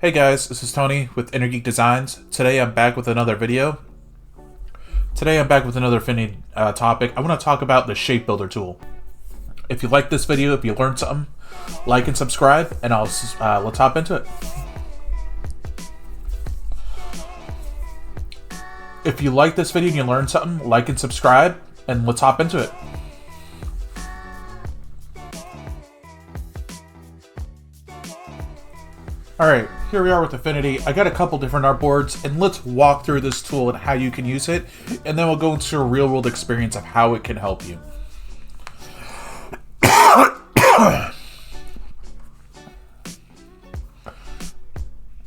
Hey guys, this is Tony with Geek Designs. Today I'm back with another video. Today I'm back with another Affinity topic. I want to talk about the Shape Builder tool. If you like this video, if you learned something, like and subscribe, and let's hop into it. If you like this video and you learned something, like and subscribe, and let's hop into it. Alright, here we are with Affinity. I got a couple different artboards, and let's walk through this tool and how you can use it, and then we'll go into a real-world experience of how it can help you.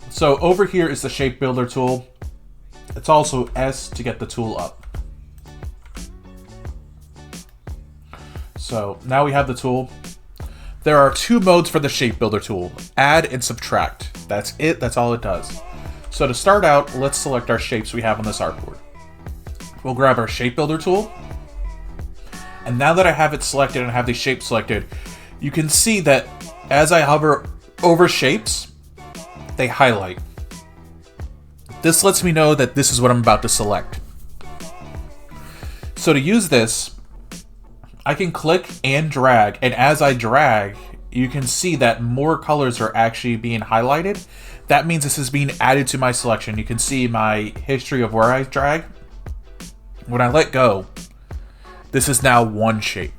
So over here is the Shape Builder tool. It's also S to get the tool up. So now we have the tool. There are two modes for the Shape Builder tool, add and subtract. That's it, that's all it does. So to start out, let's select our shapes we have on this artboard. We'll grab our Shape Builder tool. And now that I have it selected and have the shape selected, you can see that as I hover over shapes, they highlight. This lets me know that this is what I'm about to select. So to use this, I can click and drag, and as I drag, you can see that more colors are actually being highlighted. That means this is being added to my selection. You can see my history of where I drag. When I let go, this is now one shape.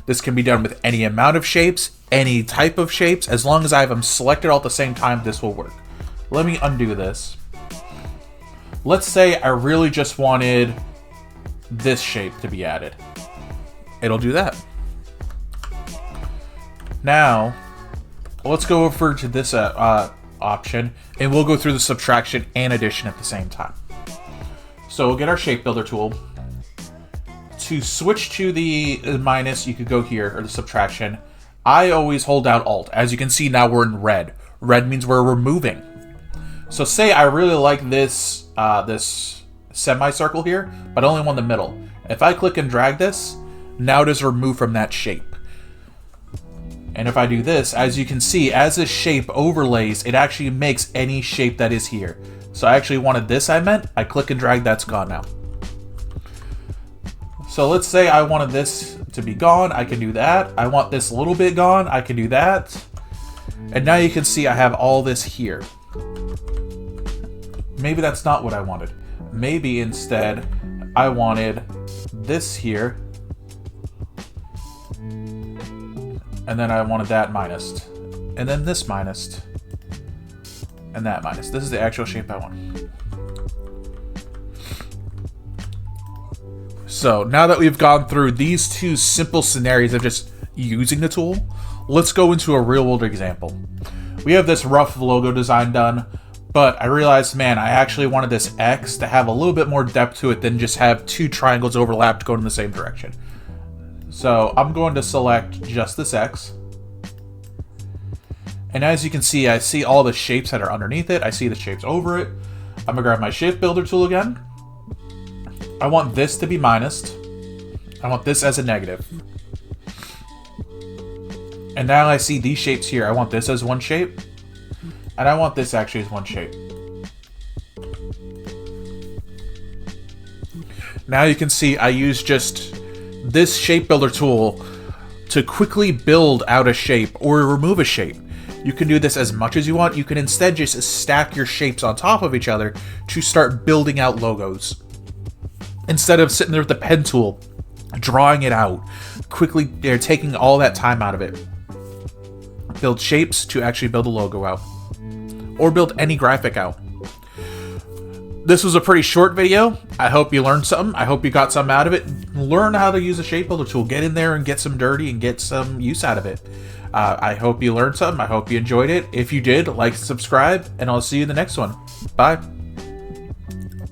This can be done with any amount of shapes, any type of shapes. As long as I have them selected all at the same time, this will work. Let me undo this. Let's say I really just wanted this shape to be added. It'll do that. Now, let's go over to this option, and we'll go through the subtraction and addition at the same time. So we'll get our Shape Builder tool. To switch to the minus, you could go here, or the subtraction. I always hold down Alt. As you can see, now we're in red. Red means we're removing. So say I really like this this semicircle here, but I only want the middle. If I click and drag this, now it is removed from that shape. And if I do this, as you can see, as this shape overlays, it actually makes any shape that is here. So I actually wanted this, I click and drag, that's gone now. So let's say I wanted this to be gone, I can do that. I want this a little bit gone, I can do that. And now you can see I have all this here. Maybe that's not what I wanted. Maybe instead I wanted this here. And then I wanted that minused. And then this minused. And that minused. This is the actual shape I want. So now that we've gone through these two simple scenarios of just using the tool, let's go into a real world example. We have this rough logo design done, but I realized, man, I actually wanted this X to have a little bit more depth to it than just have two triangles overlapped going in the same direction. So I'm going to select just this X. And as you can see, I see all the shapes that are underneath it. I see the shapes over it. I'm going to grab my Shape Builder tool again. I want this to be minused. I want this as a negative. And now I see these shapes here. I want this as one shape. And I want this actually as one shape. Now you can see I use just this Shape Builder tool to quickly build out a shape or remove a shape. You can do this as much as you want. You can instead just stack your shapes on top of each other to start building out logos. Instead of sitting there with the pen tool, drawing it out, quickly they're taking all that time out of it. Build shapes to actually build a logo out. Or build any graphic out. This was a pretty short video. I hope you learned something. I hope you got something out of it. Learn how to use a Shape Builder tool. Get in there and get some dirty and get some use out of it. I hope you learned something. I hope you enjoyed it. If you did, like and subscribe, and I'll see you in the next one. Bye.